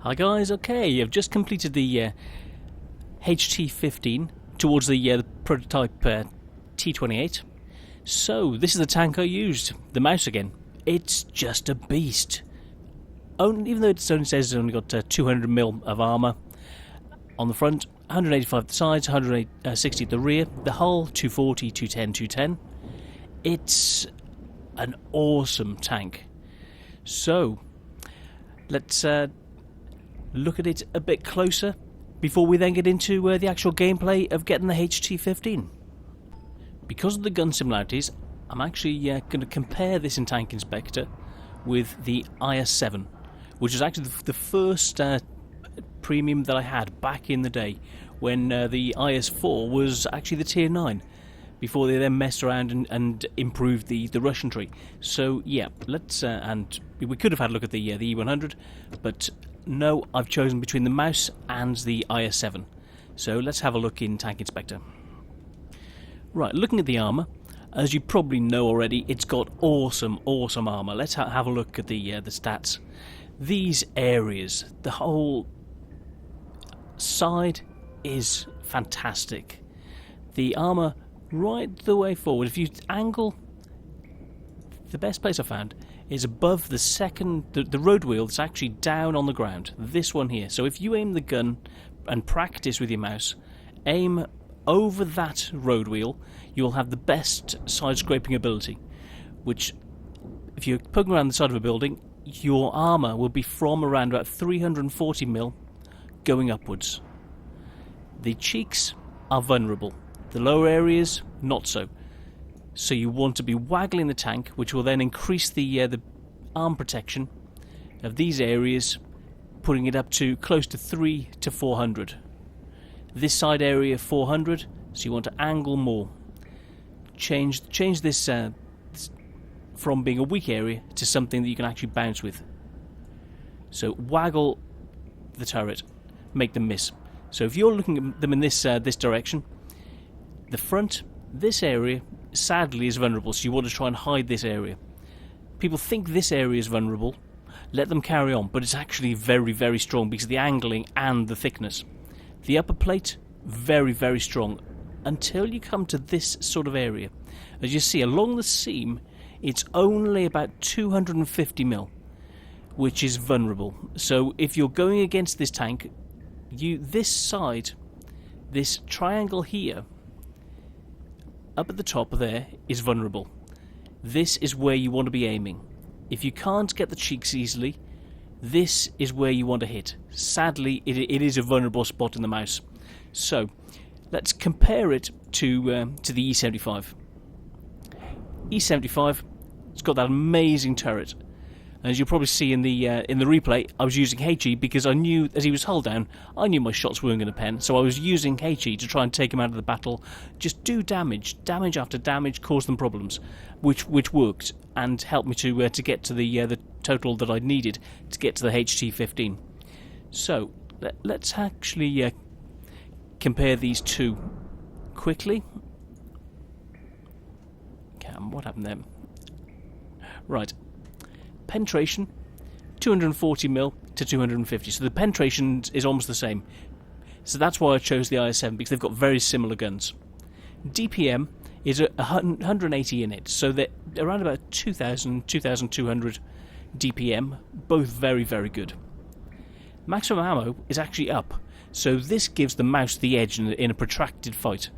Hi guys, okay, I've just completed the HT-15 towards the prototype T-28. So, this is the tank I used, the mouse again. It's just a beast. Even though it only says it's only got 200mm of armour on the front, 185 at the sides, 160 at the rear, the hull 240, 210, 210. It's an awesome tank. So, let's look at it a bit closer before we then get into the actual gameplay of getting the HT-15. Because of the gun similarities, I'm actually going to compare this in Tank Inspector with the IS-7, which was actually the first premium that I had back in the day when the IS-4 was actually the Tier 9, before they then messed around and improved the Russian tree. So yeah, let's and we could have had a look at the E100, but no, I've chosen between the mouse and the IS-7. So let's have a look in Tank Inspector. Right, looking at the armour, as you probably know already, it's got awesome armour. Let's have a look at the stats. These areas, the whole side is fantastic. The armour right the way forward, if you angle, the best place I found is above the road wheel that's actually down on the ground. This one here. So if you aim the gun and practice with your mouse, aim over that road wheel, you'll have the best side scraping ability. Which, if you're poking around the side of a building, your armour will be from around about 340mm going upwards. The cheeks are vulnerable. The lower areas, not so. So you want to be waggling the tank, which will then increase the arm protection of these areas, putting it up to close to 300 to 400. This side area 400, so you want to angle more. Change this from being a weak area to something that you can actually bounce with. So waggle the turret, make them miss. So if you're looking at them in this direction, the front, this area sadly is vulnerable, so you want to try and hide this area. People think this area is vulnerable, let them carry on, but it's actually very, very strong because of the angling and the thickness. The upper plate, very, very strong, until you come to this sort of area. As you see, along the seam, it's only about 250mm, which is vulnerable. So if you're going against this tank, this side, this triangle here, up at the top there, is vulnerable. This is where you want to be aiming. If you can't get the cheeks easily, this is where you want to hit. Sadly, it is a vulnerable spot in the mouse. So, let's compare it to the E75. E75, it's got that amazing turret. As you'll probably see in the replay, I was using HE because I knew, as he was hull down, I knew my shots weren't going to pen, so I was using HE to try and take him out of the battle, just do damage after damage, cause them problems, which worked and helped me to get to the total that I needed to get to the HT-15. So let's actually compare these two quickly. What happened there? Right. Penetration, 240mm to 250, so the penetration is almost the same. So that's why I chose the IS-7, because they've got very similar guns. DPM is 180 in it, so they're around about 2,000, 2,200 DPM, both very, very good. Maximum ammo is actually up, so this gives the mouse the edge in a protracted fight,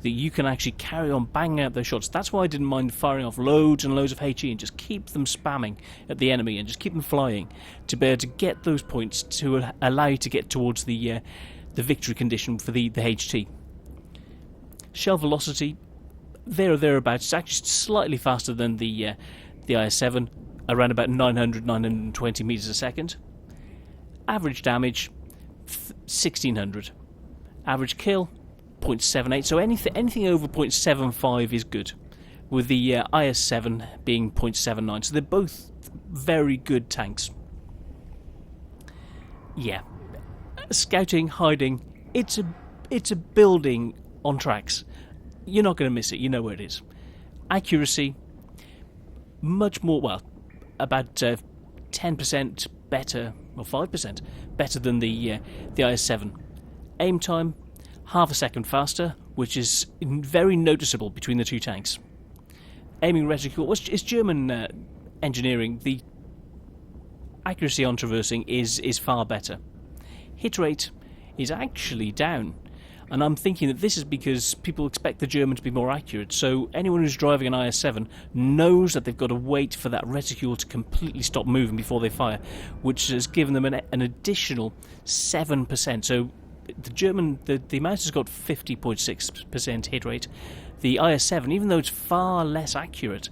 that you can actually carry on banging out those shots. That's why I didn't mind firing off loads and loads of HE and just keep them spamming at the enemy and just keep them flying to be able to get those points to allow you to get towards the victory condition for the HT. Shell velocity, there or thereabouts. It's actually slightly faster than the IS-7, around about 900, 920 meters a second. Average damage, 1600. Average kill, 0.78, so anything over 0.75 is good, with the IS-7 being 0.79, so they're both very good tanks. Yeah, scouting, hiding, it's a building on tracks. You're not going to miss it, you know where it is. Accuracy, much more, well, about 10% better, or 5% better than the IS-7. Aim time, half a second faster, which is very noticeable between the two tanks. Aiming reticule, which is German engineering. The accuracy on traversing is far better. Hit rate is actually down, and I'm thinking that this is because people expect the German to be more accurate, so anyone who's driving an IS-7 knows that they've got to wait for that reticule to completely stop moving before they fire, which has given them an additional 7%. So the German, the mouse has got 50.6% hit rate. The IS-7, even though it's far less accurate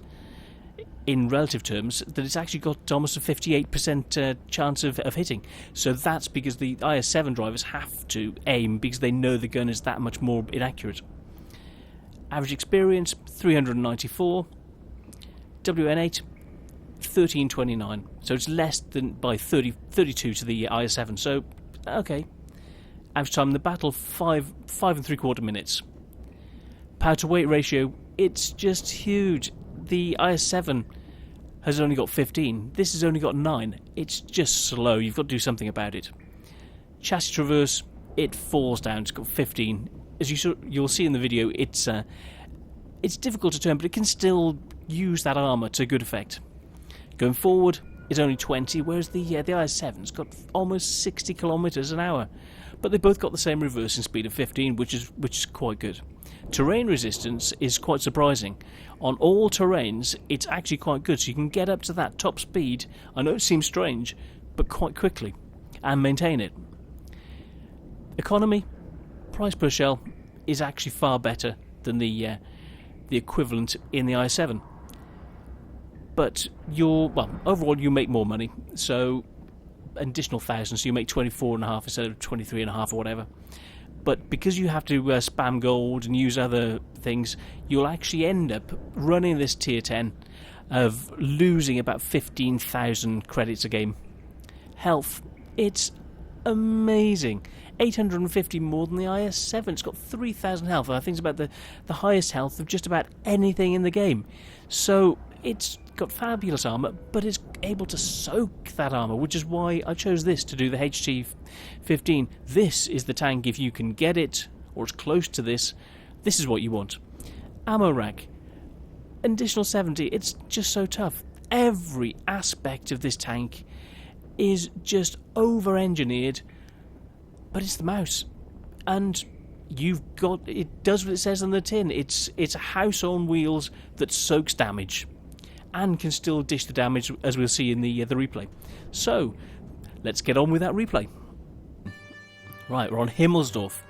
in relative terms, that it's actually got almost a 58% chance of hitting. So that's because the IS-7 drivers have to aim because they know the gun is that much more inaccurate. Average experience, 394. WN8, 1329. So it's less than by 32 to the IS-7. So, okay. Average time in the battle, 5 3/4 minutes. Power to weight ratio, it's just huge. The IS-7 has only got 15. This has only got 9. It's just slow. You've got to do something about it. Chassis traverse, it falls down. It's got 15. As you'll see in the video, it's difficult to turn, but it can still use that armour to good effect. Going forward, it's only 20, whereas the IS-7's got almost 60 kilometres an hour. But they both got the same reversing speed of 15, which is quite good. Terrain resistance is quite surprising. On all terrains, it's actually quite good, so you can get up to that top speed, I know it seems strange, but quite quickly, and maintain it. Economy, price per shell, is actually far better than the equivalent in the IS-7. But overall you make more money, so an additional 1,000, so you make 24.5 instead of 23.5 or whatever. But because you have to spam gold and use other things, you'll actually end up running this tier 10 of losing about 15,000 credits a game. Health, it's amazing. 850 more than the IS-7. It's got 3,000 health. I think it's about the highest health of just about anything in the game. So it's got fabulous armour, but it's able to soak that armour, which is why I chose this to do the HT-15. This is the tank, if you can get it, or it's close to this, this is what you want. Ammo rack, an additional 70, it's just so tough. Every aspect of this tank is just over-engineered, but it's the mouse. And it does what it says on the tin. It's a house on wheels that soaks damage and can still dish the damage, as we'll see in the replay. So, let's get on with that replay. Right, we're on Himmelsdorf.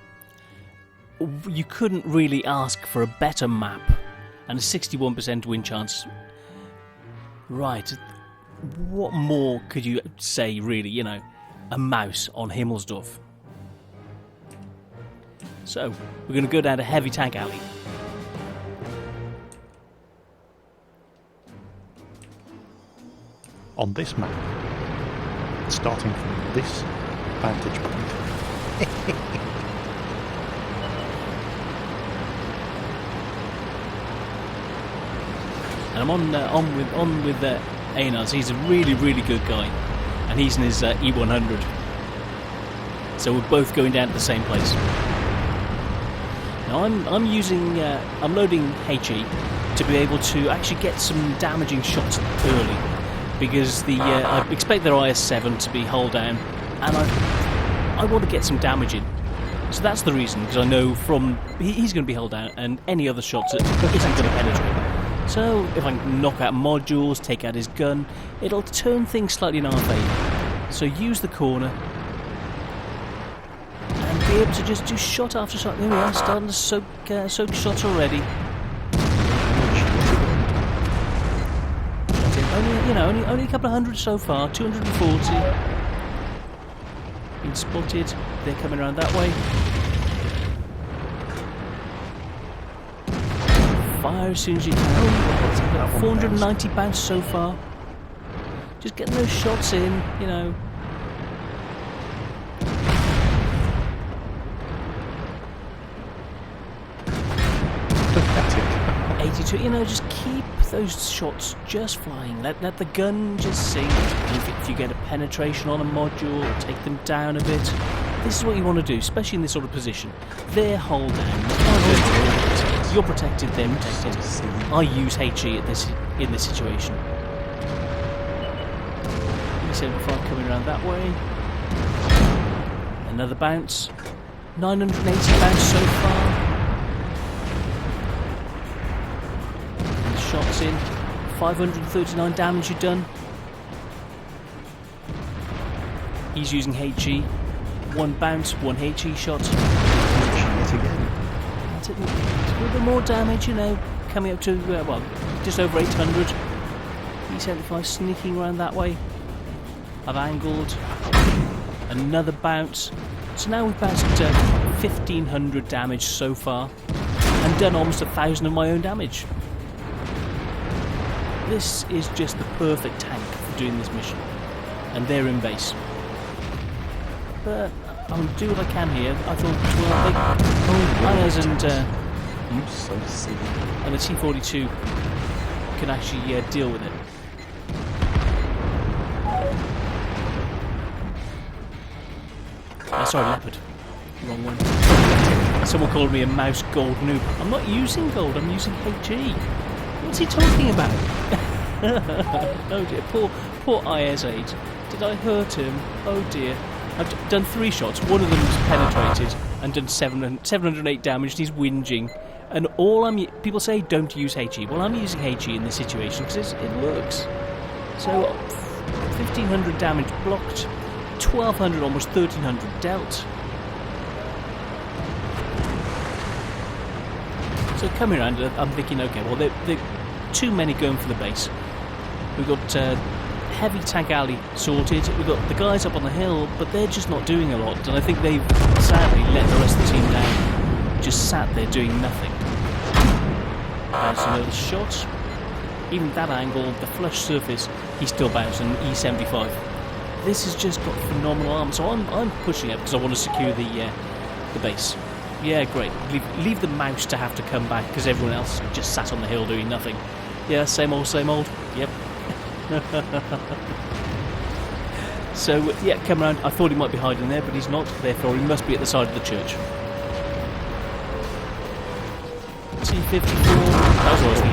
You couldn't really ask for a better map, and a 61% win chance. Right, what more could you say, really, a mouse on Himmelsdorf? So, we're going to go down a heavy tank alley. On this map, starting from this vantage point. And I'm on with Einars. He's a really, really good guy, and he's in his E100. So we're both going down to the same place. Now I'm loading HE to be able to actually get some damaging shots early, because I expect their IS-7 to be hull down, and I want to get some damage in. So that's the reason, because I know he's going to be hull down, and any other shots isn't going to penetrate. So if I can knock out modules, take out his gun, it'll turn things slightly in our favour. So use the corner and be able to just do shot after shot. There we are, starting to soak shots already. Only a couple of hundred so far, 240. Been spotted. They're coming around that way. Fire as soon as you can. About 490 bounce so far. Just getting those shots in, Pathetic. 82, just keep those shots just flying. Let the gun just sing. And if you get a penetration on a module, take them down a bit. This is what you want to do, especially in this sort of position. They're hull down. You're protected, they're protected. I use HE in this situation. E75 coming around that way. Another bounce. 980 bounce so far. And shots in. 539 damage you've done. He's using HE. One bounce, one HE shot. Yet again. That's it. A little bit more damage, you know, coming up to, well, just over 800. E75 sneaking around that way. I've angled. Another bounce. So now we've bounced 1,500 damage so far. And done almost 1,000 of my own damage. This is just the perfect tank for doing this mission. And they're in base. But I'll do what I can here. I thought, well, So silly. and the T-42 can actually deal with it. Sorry, leopard. Wrong one. Someone called me a mouse gold noob. I'm not using gold, I'm using HE. What's he talking about? Oh dear, poor IS-8. Did I hurt him? Oh dear. I've done 3 shots, one of them's penetrated and done 708 damage, and he's whinging. And people say don't use HE. Well, I'm using HE in this situation because it works. So, 1,500 damage blocked, 1,200, almost 1,300 dealt. So coming around, I'm thinking, okay, well, they're too many going for the base. We've got heavy tank alley sorted. We've got the guys up on the hill, but they're just not doing a lot. And I think they've sadly let the rest of the team down. Just sat there doing nothing. Bounce another shot. Even that angle, the flush surface, he's still bouncing E75. This has just got phenomenal armor, so I'm pushing it because I want to secure the base. Yeah, great. Leave the mouse to have to come back because everyone else just sat on the hill doing nothing. Yeah, same old, same old. Yep. So, yeah, come around. I thought he might be hiding there, but he's not. Therefore, he must be at the side of the church. T-54. That was always the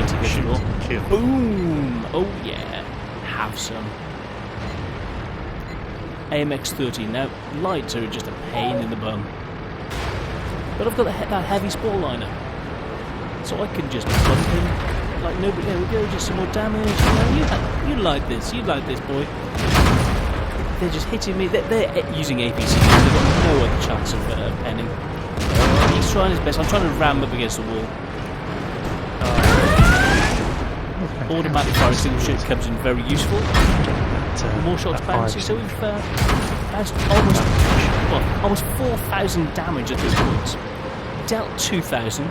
T-54. Boom! Oh, yeah. Have some. AMX-13. Now, lights are just a pain in the bum. But I've got that heavy spore liner. So I can just bump him. Like, nobody, there we go, just some more damage. You like this, boy. They're just hitting me. They're using APCs. They've got no other chance of penning. He's trying his best. I'm trying to ram up against the wall. Automatic fire extinguisher comes in very useful. More shots bouncing. So we've bounced almost 4,000 damage at this point. Dealt 2,000.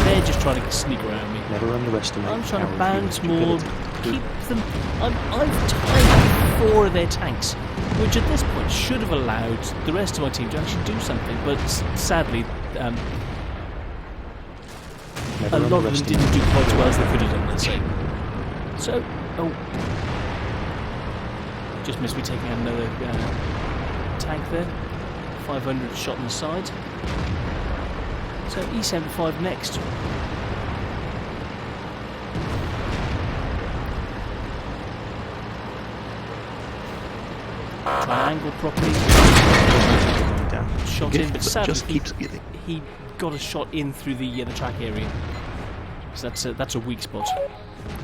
They're just trying to sneak around me. Never underestimate. I'm trying to bounce more, keep them. I've tied 4 of their tanks, which at this point should have allowed the rest of my team to actually do something, but sadly, a lot of them didn't do quite as well as they could have done, let's say. So, just missed me taking out another tank there. 500 shot on the side. So E75 next. Triangle properly. Shot in, but sadly he got a shot in through the track area. So that's a weak spot.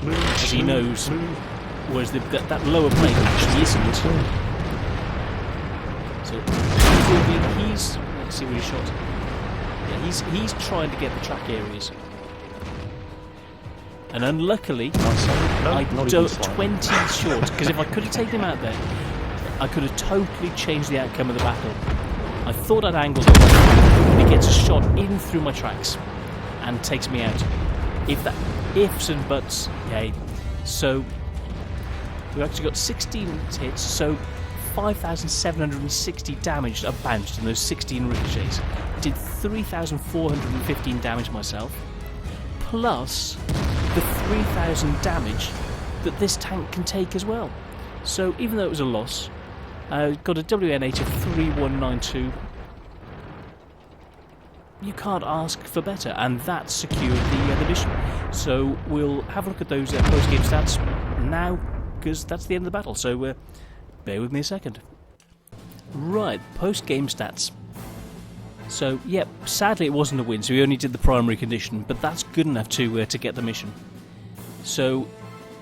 As he knows. Whereas that lower plane actually isn't. So he's let's see where he shot. He's trying to get the track areas. And unluckily, I dove 20 short, because if I could have taken him out there, I could have totally changed the outcome of the battle. I thought I'd angled him, and he gets a shot in through my tracks and takes me out. Ifs and buts, yay. So, we've actually got 16 hits, so 5,760 damage are bounced in those 16 ricochets. Did 3,415 damage myself, plus the 3,000 damage that this tank can take as well. So even though it was a loss, got a WNH of 3192. You can't ask for better, and that secured the mission. So we'll have a look at those post-game stats now, because that's the end of the battle. So bear with me a second. Right, post-game stats. So, yeah, sadly it wasn't a win, so we only did the primary condition, but that's good enough to get the mission. So,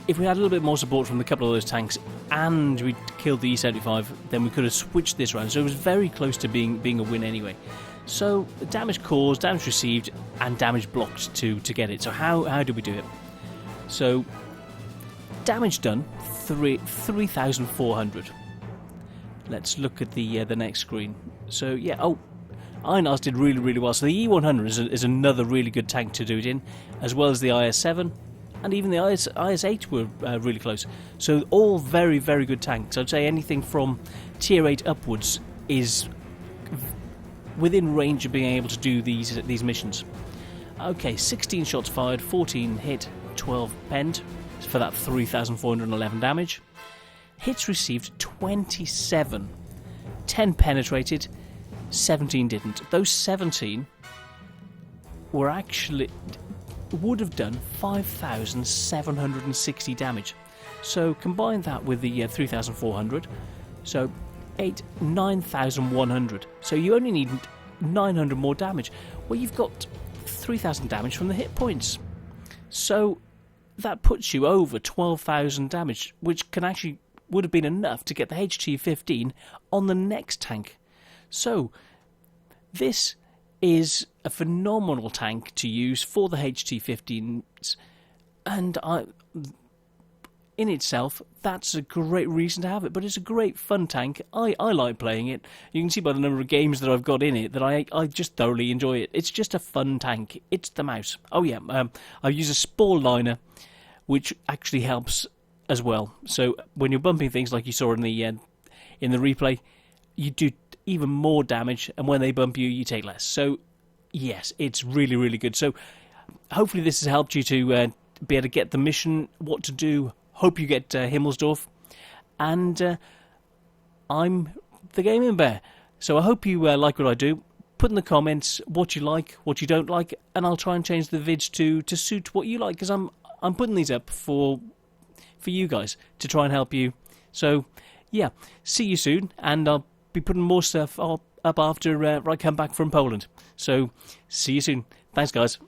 if we had a little bit more support from a couple of those tanks, and we killed the E-75, then we could have switched this round. So it was very close to being a win anyway. So, damage caused, damage received, and damage blocked to get it. So how did we do it? So, damage done, 3,400. Let's look at the next screen. So, yeah, Ironars did really, really well. So the E100 is another really good tank to do it in, as well as the IS-7, and even the IS-8 were really close. So all very, very good tanks. I'd say anything from Tier 8 upwards is within range of being able to do these missions. Okay, 16 shots fired, 14 hit, 12 penned, for that 3,411 damage. Hits received 27, 10 penetrated, 17 didn't. Those 17 were would have done 5,760 damage. So combine that with the 3,400, so 9,100. So you only need 900 more damage. Well, you've got 3,000 damage from the hit points. So that puts you over 12,000 damage, which would have been enough to get the HT-15 on the next tank. So, this is a phenomenal tank to use for the HT-15s, and in itself, that's a great reason to have it, but it's a great fun tank. I like playing it. You can see by the number of games that I've got in it that I just thoroughly enjoy it. It's just a fun tank. It's the mouse. Oh yeah, I use a spore liner, which actually helps as well. So when you're bumping things like you saw in the replay, you do even more damage, and when they bump you, you take less. So yes, it's really, really good. So hopefully this has helped you to be able to get the mission, what to do. Hope you get Himmelsdorf, and I'm the Gaming Bear. So I hope you like what I do. Put in the comments what you like, what you don't like, and I'll try and change the vids to suit what you like, because I'm putting these up for you guys to try and help you. So yeah, see you soon, and I'll be putting more stuff up after I come back from Poland. So see you soon. Thanks, guys.